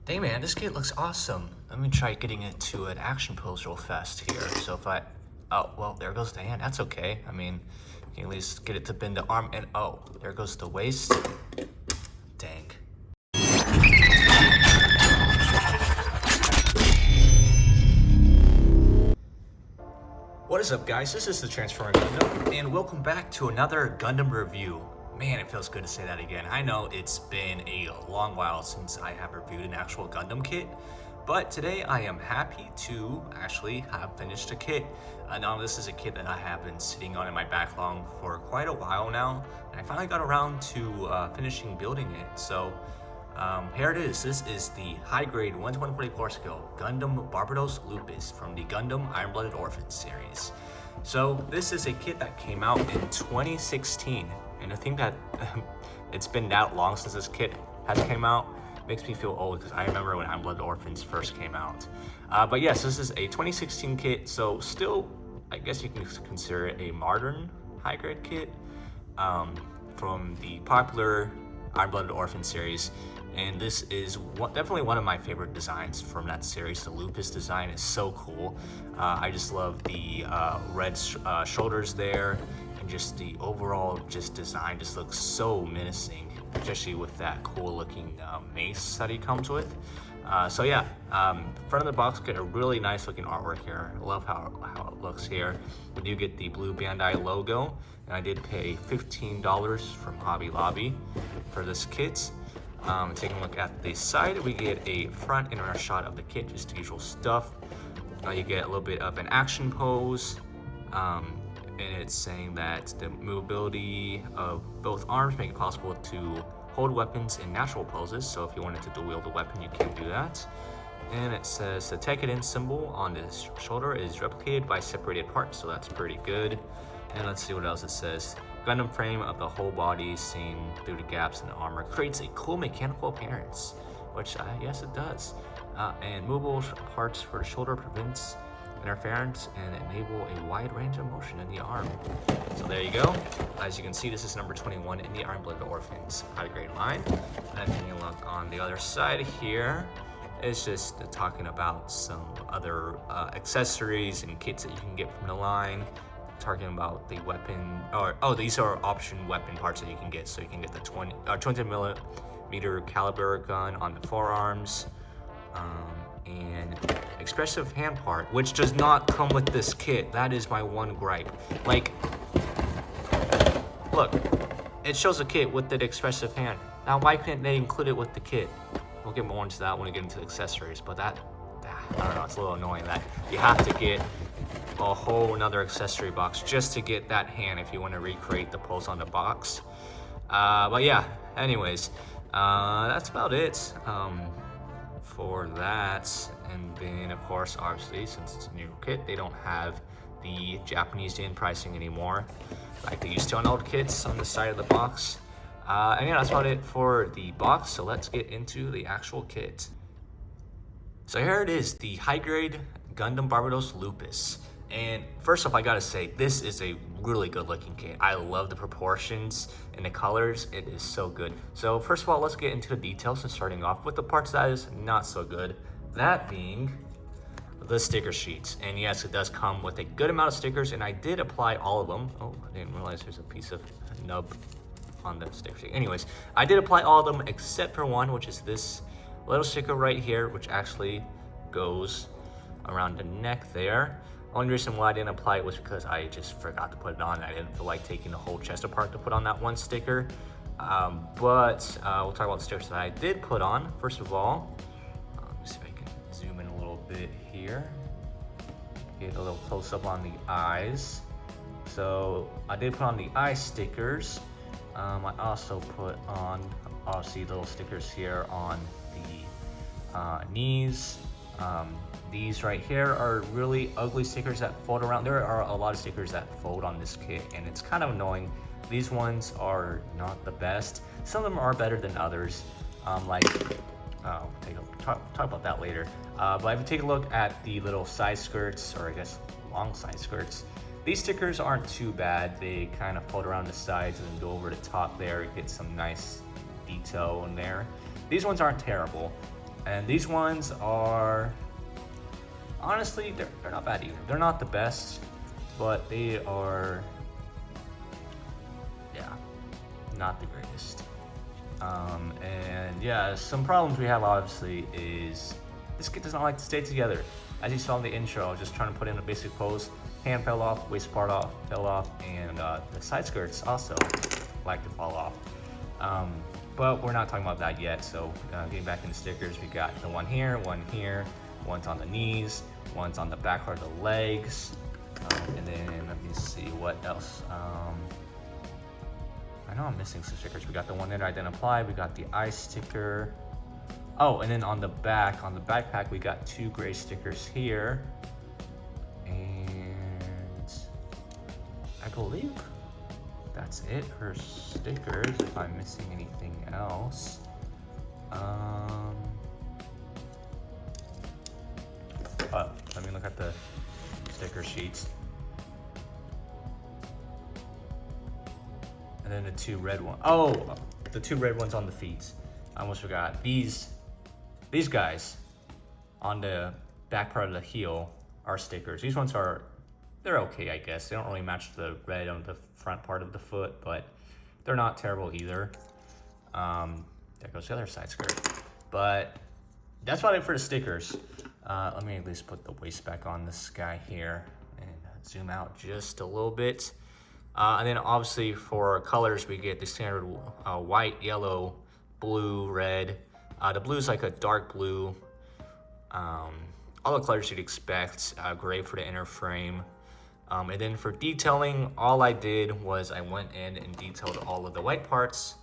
Dang man, this kit looks awesome. Let me try getting it to an action pose real fast here. So if I, oh, well, there goes the hand. That's okay. I mean, you can at least get it to bend the arm and oh, there goes the waist. Dang. What is up guys, this is the Transforming Gundam, and welcome back to another Gundam review. Man, it feels good to say that again. I know it's been a long while since I have reviewed an actual Gundam kit, but today I am happy to actually have finished a kit. Now this is a kit that I have been sitting on in my backlog for quite a while now, and I finally got around to finishing building it. So here it is. This is the high-grade 1/144 scale Gundam Barbatos Lupus from the Gundam Iron-Blooded Orphans series. So this is a kit that came out in 2016, and I think that it's been that long since this kit has came out makes me feel old because I remember when Iron-Blooded Orphans first came out. But yes, this is a 2016 kit, so still, I guess you can consider it a modern high-grade kit from the popular Iron-Blooded Orphans series. And this is definitely one of my favorite designs from that series. The Lupus design is so cool. I just love the red shoulders there, and just the overall design just looks so menacing, especially with that cool looking mace that he comes with. So yeah, front of the box, get a really nice looking artwork here. I love how it looks here. We do get the blue Bandai logo, and I did pay $15 from Hobby Lobby for this kit. Taking a look at the side, we get a front and rear shot of the kit, just the usual stuff. You get a little bit of an action pose, and it's saying that the movability of both arms make it possible to hold weapons in natural poses. So if you wanted to dual wield a weapon, you can do that. And it says the Tekiden symbol on the shoulder is replicated by separated parts, so that's pretty good. And let's see what else it says. Gundam frame of the whole body seen through the gaps in the armor creates a cool mechanical appearance, which yes it does. And movable parts for the shoulder prevents interference and enable a wide range of motion in the arm. So there you go. As you can see, this is number 21 in the Iron-Blooded Orphans high-grade line. And taking a look on the other side here, it's just talking about some other accessories and kits that you can get from the line. Talking about the weapon, these are option weapon parts that you can get. So you can get the 20mm caliber gun on the forearms, and expressive hand part, which does not come with this kit. That is my one gripe. Like, look, it shows a kit with the expressive hand. Now, why couldn't they include it with the kit? We'll get more into that when we get into the accessories, but I don't know, it's a little annoying that you have to get a whole another accessory box just to get that hand if you want to recreate the pose on the box. But yeah, anyways, that's about it for that. And then of course, obviously, since it's a new kit, they don't have the Japanese yen pricing anymore like they used to on old kits on the side of the box. And yeah, that's about it for the box. So let's get into the actual kit. So here it is, the high-grade Gundam Barbatos Lupus. And first off, I gotta say, this is a really good looking kit. I love the proportions and the colors. It is so good. So first of all, let's get into the details, and starting off with the parts that is not so good. That being the sticker sheets. And yes, it does come with a good amount of stickers, and I did apply all of them. Oh, I didn't realize there's a piece of nub on the sticker sheet. Anyways, I did apply all of them except for one, which is this little sticker right here, which actually goes around the neck there. Only reason why I didn't apply it was because I just forgot to put it on. I didn't feel like taking the whole chest apart to put on that one sticker. But we'll talk about the stickers that I did put on. First of all, let me see if I can zoom in a little bit here. Get a little close up on the eyes. So I did put on the eye stickers. I also put on, obviously, little stickers here on the knees. These right here are really ugly stickers that fold around. There are a lot of stickers that fold on this kit, and it's kind of annoying. These ones are not the best. Some of them are better than others. Talk about that later. But if you take a look at the little side skirts, or I guess long side skirts, these stickers aren't too bad. They kind of fold around the sides and then go over the top there. Get some nice detail in there. These ones aren't terrible. And these ones are, honestly, they're not bad either. They're not the best, but they are, yeah, not the greatest. And yeah, some problems we have obviously is this kit does not like to stay together. As you saw in the intro, I was just trying to put in a basic pose. Hand fell off, waist part off, fell off, and the side skirts also like to fall off. But we're not talking about that yet. So getting back into stickers, we got the one here, one's on the knees, one's on the back part of the legs, and then let me see what else. I know I'm missing some stickers. We got the one that I didn't apply. We got the eye sticker. Oh, and then on the back, on the backpack, we got 2 gray stickers here. And I believe that's it for stickers, if I'm missing anything else. Let me look at the sticker sheets. And then the 2 red ones. Oh, the 2 red ones on the feet. I almost forgot. These guys on the back part of the heel are stickers. These ones are, they're okay, I guess. They don't really match the red on the front part of the foot, but they're not terrible either. There goes the other side skirt. But that's about it for the stickers. Let me at least put the waist back on this guy here and zoom out just a little bit. And then obviously for colors, we get the standard white, yellow, blue, red. The blue is like a dark blue. All the colors you'd expect. Gray for the inner frame. And then for detailing, all I did was I went in and detailed all of the white parts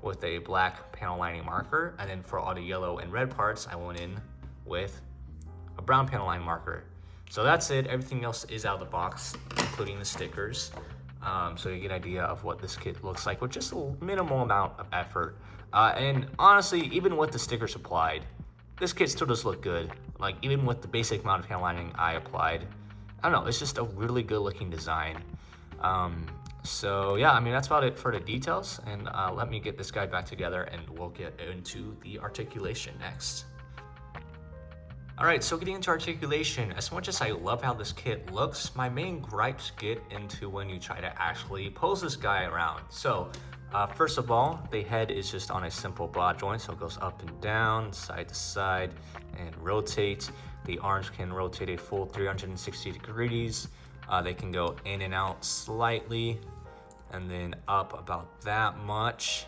with a black panel lining marker. And then for all the yellow and red parts, I went in with a brown panel line marker. So that's it. Everything else is out of the box, including the stickers. So you get an idea of what this kit looks like with just a minimal amount of effort. And honestly, even with the stickers applied, this kit still does look good. Like even with the basic amount of panel lining I applied, I don't know, it's just a really good looking design. So yeah, I mean, that's about it for the details. And let me get this guy back together and we'll get into the articulation next. All right, so getting into articulation, as much as I love how this kit looks, my main gripes get into when you try to actually pose this guy around. So first of all, the head is just on a simple broad joint, so it goes up and down, side to side, and rotate. The arms can rotate a full 360 degrees. They can go in and out slightly, and then up about that much,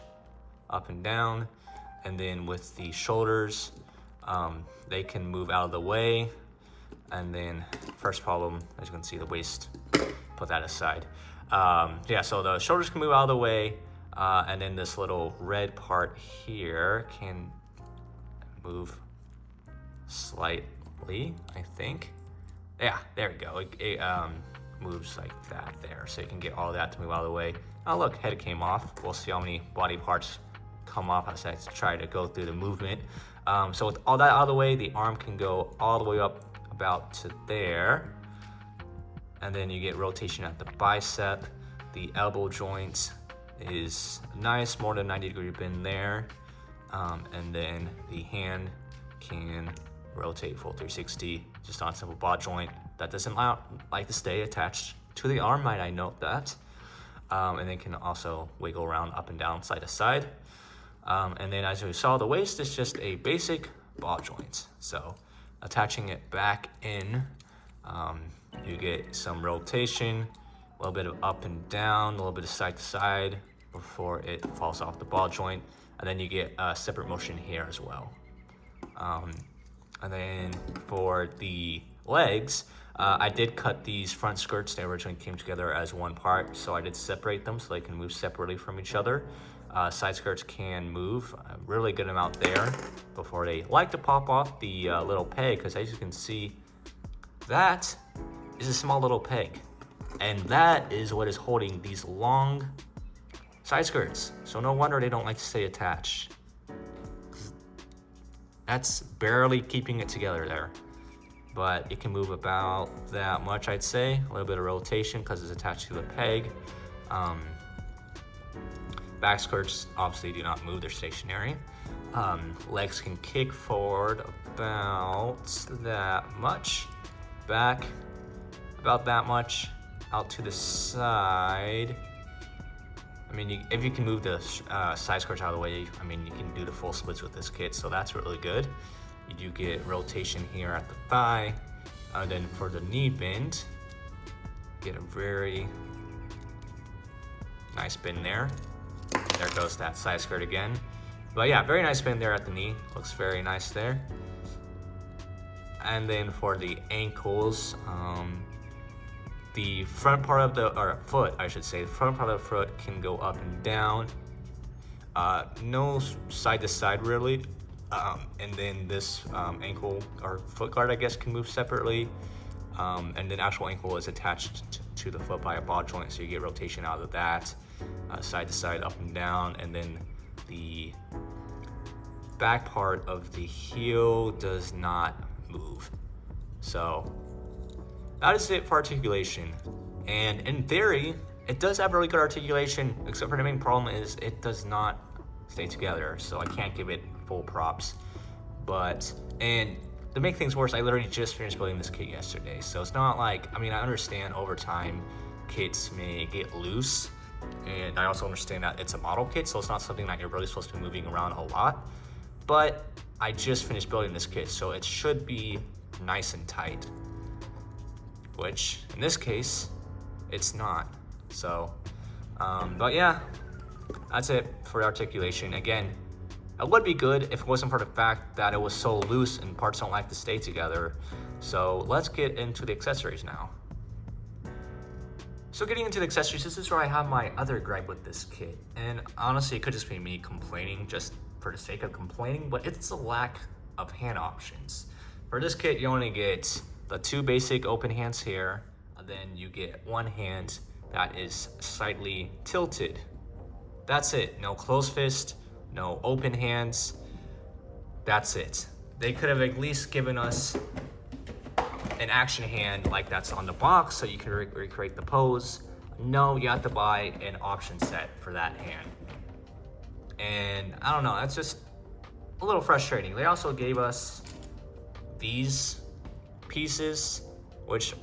up and down. And then with the shoulders, they can move out of the way. And then first problem, as you can see, the waist, put that aside. Yeah, so the shoulders can move out of the way. And then this little red part here can move slightly, I think. Yeah, there we go. It moves like that there. So you can get all that to move out of the way. Oh, look, head came off. We'll see how many body parts come off as I try to go through the movement. So with all that out of the way, the arm can go all the way up about to there. And then you get rotation at the bicep. The elbow joint is nice, more than 90-degree bend there. And then the hand can rotate full 360 just on a simple bot joint. That doesn't like to stay attached to the arm, might I note that. And then can also wiggle around up and down, side to side. And then as you saw, the waist is just a basic ball joint. So attaching it back in, you get some rotation, a little bit of up and down, a little bit of side to side before it falls off the ball joint. And then you get a separate motion here as well. And then for the legs, I did cut these front skirts. They originally came together as one part, so I did separate them so they can move separately from each other. Side skirts can move a really good amount there before they like to pop off the little peg, because as you can see, that is a small little peg. And that is what is holding these long side skirts. So no wonder they don't like to stay attached. That's barely keeping it together there. But it can move about that much, I'd say. A little bit of rotation because it's attached to the peg. Back skirts obviously do not move, they're stationary. Legs can kick forward about that much, back about that much, out to the side. I mean, if you can move the side skirts out of the way, I mean, you can do the full splits with this kit, so that's really good. You do get rotation here at the thigh. Then for the knee bend, get a very nice bend there. There goes that side skirt again. But yeah, very nice bend there at the knee. Looks very nice there. And then for the ankles, the front part of the foot, I should say, the front part of the foot can go up and down. No side to side really. And then this ankle or foot guard, I guess, can move separately. And then actual ankle is attached to the foot by a ball joint, so you get rotation out of that, side to side, up and down. And then the back part of the heel does not move. So that is it for articulation. And in theory, it does have really good articulation, except for the main problem is it does not stay together. So I can't give it full props. And to make things worse, I literally just finished building this kit yesterday. So it's not like, I mean, I understand over time kits may get loose. And I also understand that it's a model kit, so it's not something that you're really supposed to be moving around a lot. But I just finished building this kit, so it should be nice and tight. Which, in this case, it's not. So, but yeah, that's it for articulation. Again, it would be good if it wasn't for the fact that it was so loose and parts don't like to stay together. So let's get into the accessories now. So getting into the accessories, this is where I have my other gripe with this kit. And honestly, it could just be me complaining just for the sake of complaining, but it's the lack of hand options. For this kit, you only get the 2 basic open hands here, and then you get 1 hand that is slightly tilted. That's it. No closed fist, no open hands. That's it. They could have at least given us an action hand like that's on the box so you can recreate the pose. No, you have to buy an option set for that hand. And I don't know, that's just a little frustrating. They also gave us these pieces, which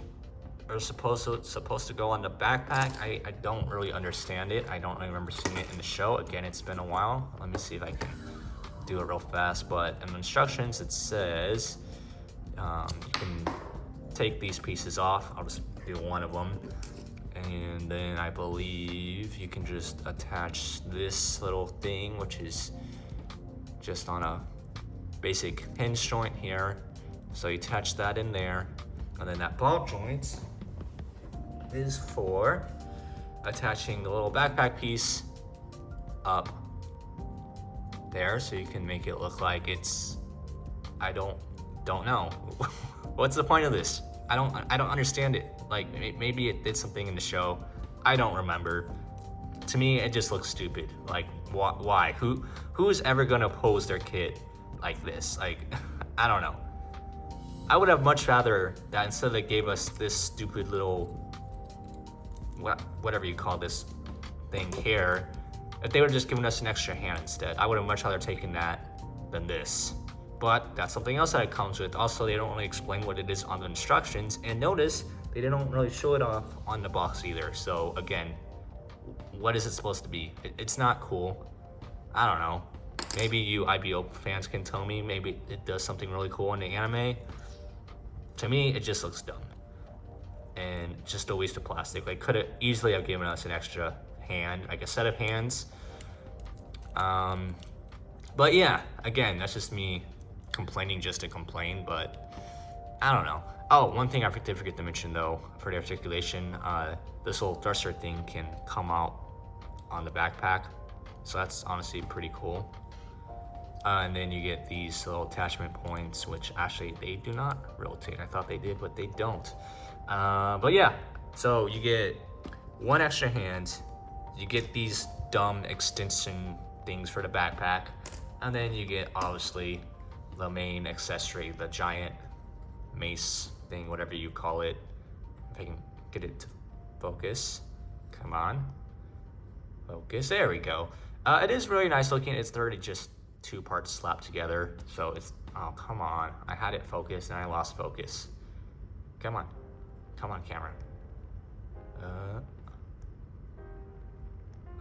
are supposed to go on the backpack. I don't really understand it. I don't really remember seeing it in the show. Again, it's been a while. Let me see if I can do it real fast. But in the instructions, it says you can take these pieces off. I'll just do one of them. And then I believe you can just attach this little thing, which is just on a basic hinge joint here. So you attach that in there. And then that ball joint is for attaching the little backpack piece up there, so you can make it look like it's, I don't know. What's the point of this? I don't understand it. Like, maybe it did something in the show. I don't remember. To me, it just looks stupid. Like, why? Who's ever gonna pose their kit like this? Like, I don't know. I would have much rather that instead they gave us this stupid little, whatever you call this thing here, if they would have just given us an extra hand instead. I would have much rather taken that than this. But that's something else that it comes with. Also, they don't really explain what it is on the instructions. And notice, they didn't really show it off on the box either. So again, what is it supposed to be? It's not cool. I don't know. Maybe you IBO fans can tell me. Maybe it does something really cool in the anime. To me, it just looks dumb. And just a waste of plastic. They could have easily have given us an extra hand, like a set of hands. But yeah, again, that's just me complaining just to complain, but I don't know. Oh, one thing I did forget to mention though, for the articulation, this little thruster thing can come out on the backpack. So that's honestly pretty cool. And then you get these little attachment points, which actually they do not rotate. I thought they did, but they don't. But yeah, so you get 1 extra hand, you get these dumb extension things for the backpack, and then you get obviously the main accessory, the giant mace thing, whatever you call it. If I can get it to focus. Come on. Focus, there we go. It is really nice looking. It's literally just two parts slapped together. So it's, oh, come on. I had it focused and I lost focus. Come on. Come on, camera.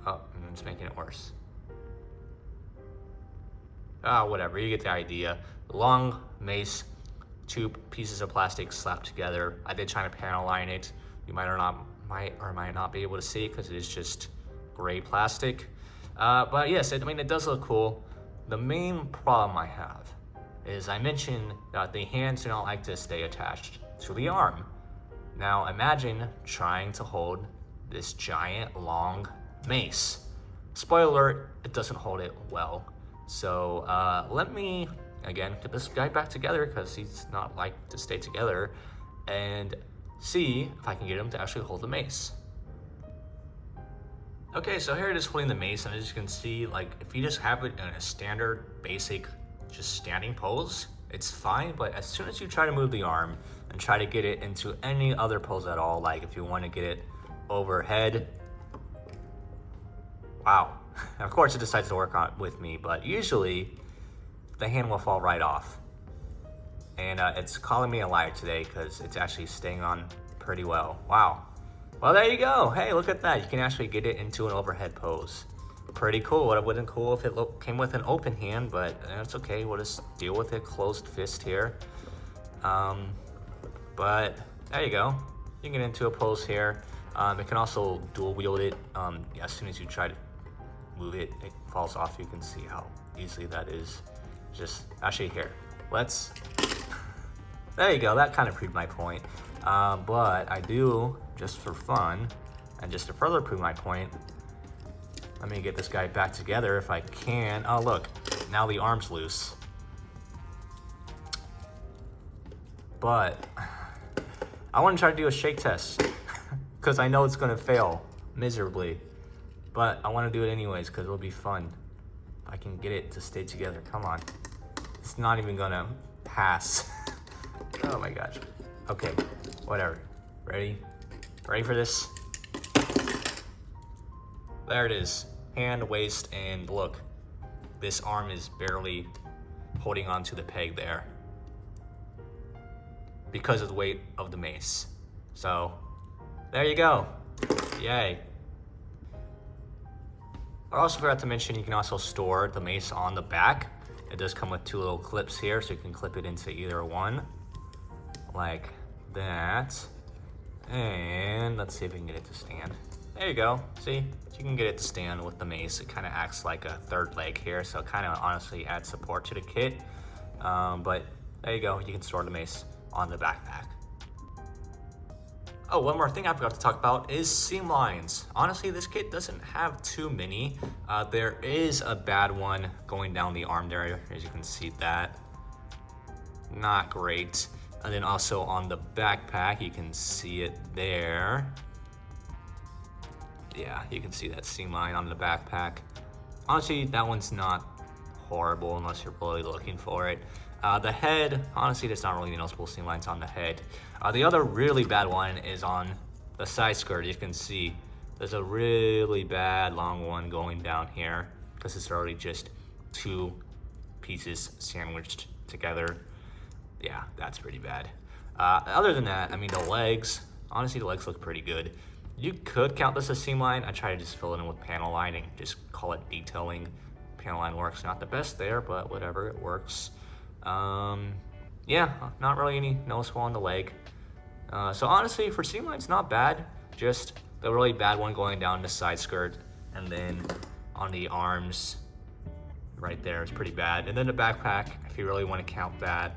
Oh, I'm just making it worse. Whatever, you get the idea. Long mace, two pieces of plastic slapped together. I did try to panel line it. You might or might not be able to see it because it is just gray plastic. But yes, I mean, it does look cool. The main problem I have is I mentioned that the hands do not like to stay attached to the arm. Now imagine trying to hold this giant long mace. Spoiler alert, it doesn't hold it well. So let me, again, get this guy back together because he's not like to stay together, and see if I can get him to actually hold the mace. Okay, so here it is holding the mace, and as you can see, like if you just have it in a standard, basic, just standing pose, it's fine, but as soon as you try to move the arm and try to get it into any other pose at all, like if you want to get it overhead, wow. Of course it decides to work on it with me, but usually the hand will fall right off. And it's calling me a liar today because it's actually staying on pretty well. Wow. Well, there you go. Hey, look at that. You can actually get it into an overhead pose. Pretty cool. It wouldn't cool if it came with an open hand, but it's okay. We'll just deal with it closed fist here. But there you go. You can get into a pose here. It can also dual wield it. As soon as you try to move it, it falls off. You can see how easily that is. Just actually here. There you go. That kind of proved my point. But I do, just for fun, and just to further prove my point, let me get this guy back together if I can. Oh, look, now the arm's loose. But I want to try to do a shake test because I know it's going to fail miserably. But I want to do it anyways because it'll be fun. If I can get it to stay together. Come on. It's not even going to pass. Oh my gosh. Okay, whatever. Ready? Ready for this? There it is. Hand, waist, and look. This arm is barely holding onto the peg there because of the weight of the mace. So, there you go. Yay. I also forgot to mention you can also store the mace on the back. It does come with two little clips here, so you can clip it into either one. Like that. And let's see if we can get it to stand. There you go. See, you can get it to stand with the mace. It kind of acts like a third leg here, so it kind of honestly adds support to the kit. But there you go. You can store the mace on the backpack. Oh, one more thing I forgot to talk about is seam lines. Honestly, this kit doesn't have too many. There is a bad one going down the arm there, as you can see that. Not great. And then also on the backpack, you can see it there. Yeah, you can see that seam line on the backpack. Honestly, that one's not horrible unless you're really looking for it. The head, honestly, there's not really noticeable seam lines on the head. The other really bad one is on the side skirt. You can see there's a really bad long one going down here because it's already just two pieces sandwiched together. Yeah, that's pretty bad. Other than that, I mean, the legs, honestly, the legs look pretty good. You could count this as seam line. I try to just fill it in with panel lining, just call it detailing. Panel line works. Not the best there, but whatever, it works. Yeah, not really any noticeable on the leg. So honestly, for seam line's not bad. Just the really bad one going down the side skirt, and then on the arms, right there is pretty bad. And then the backpack, if you really want to count that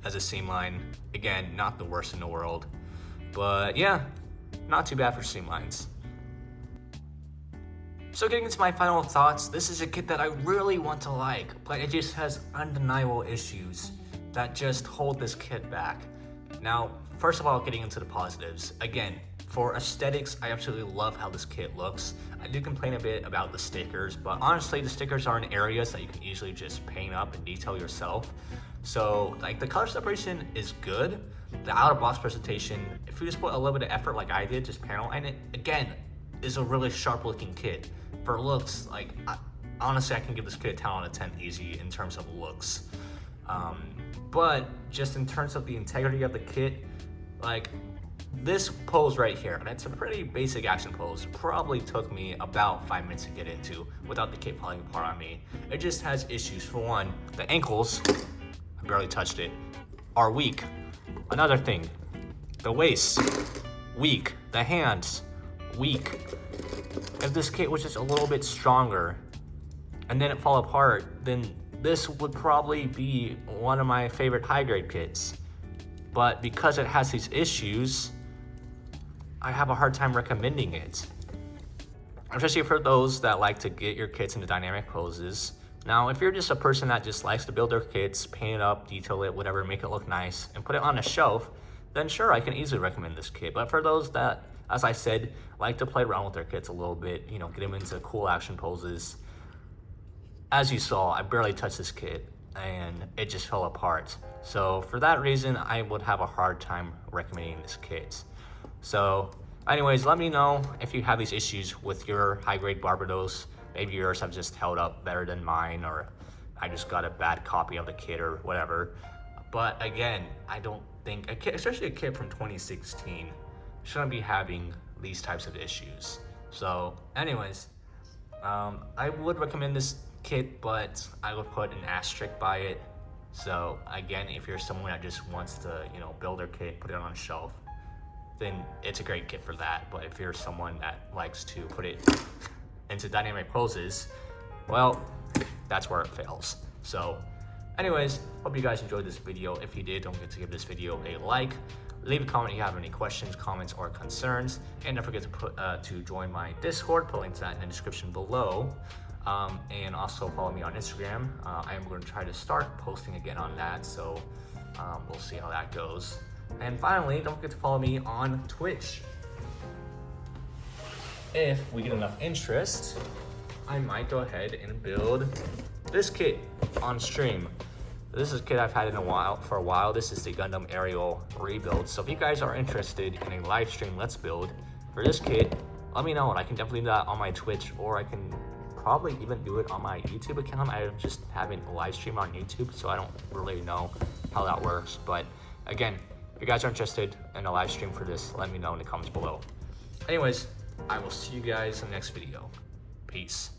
as a seam line, again, not the worst in the world. But yeah, not too bad for seam lines. So getting into my final thoughts, this is a kit that I really want to like, but it just has undeniable issues that just hold this kit back. Now, first of all, getting into the positives. Again, for aesthetics, I absolutely love how this kit looks. I do complain a bit about the stickers, but honestly, the stickers are in areas that you can easily just paint up and detail yourself. So, like, the color separation is good. The out-of-box presentation, if you just put a little bit of effort like I did, just panel line it, again, is a really sharp-looking kit. For looks, like, honestly, I can give this kit a 10 out of 10 easy in terms of looks. But just in terms of the integrity of the kit, like this pose right here, and it's a pretty basic action pose, probably took me about 5 minutes to get into without the kit falling apart on me. It just has issues. For one, the ankles, I barely touched it, are weak. Another thing, the waist, weak. The hands, weak. If this kit was just a little bit stronger and then it fall apart, then this would probably be one of my favorite high grade kits. But because it has these issues, I have a hard time recommending it. Especially for those that like to get your kits into dynamic poses. Now, if you're just a person that just likes to build their kits, paint it up, detail it, whatever, make it look nice, and put it on a shelf, then sure, I can easily recommend this kit. But for those that, as I said, like to play around with their kits a little bit, you know, get them into cool action poses. As you saw, I barely touched this kit and it just fell apart. So for that reason, I would have a hard time recommending this kit. So anyways, let me know if you have these issues with your high-grade Barbatos. Maybe yours have just held up better than mine, or I just got a bad copy of the kit or whatever. But again, I don't think a kit, especially a kit from 2016, shouldn't be having these types of issues. So anyways, I would recommend this kit, but I would put an asterisk by it. So again, if you're someone that just wants to, you know, build their kit, put it on a shelf, then it's a great kit for that. But if you're someone that likes to put it into dynamic poses, well, that's where it fails. So anyways, hope you guys enjoyed this video. If you did, don't forget to give this video a like. Leave a comment if you have any questions, comments, or concerns. And don't forget to join my Discord. Put links to that in the description below. And also follow me on Instagram. I am going to try to start posting again on that, so we'll see how that goes. And finally, don't forget to follow me on Twitch. If we get enough interest, I might go ahead and build this kit on stream. This is a kit I've had for a while. This is the Gundam Aerial rebuild. So if you guys are interested in a live stream let's build for this kit, let me know, and I can definitely do that on my Twitch, or I can probably even do it on my YouTube account. I just haven't live streamed on YouTube, so I don't really know how that works. But again, if you guys are interested in a live stream for this, let me know in the comments below. Anyways, I will see you guys in the next video. Peace.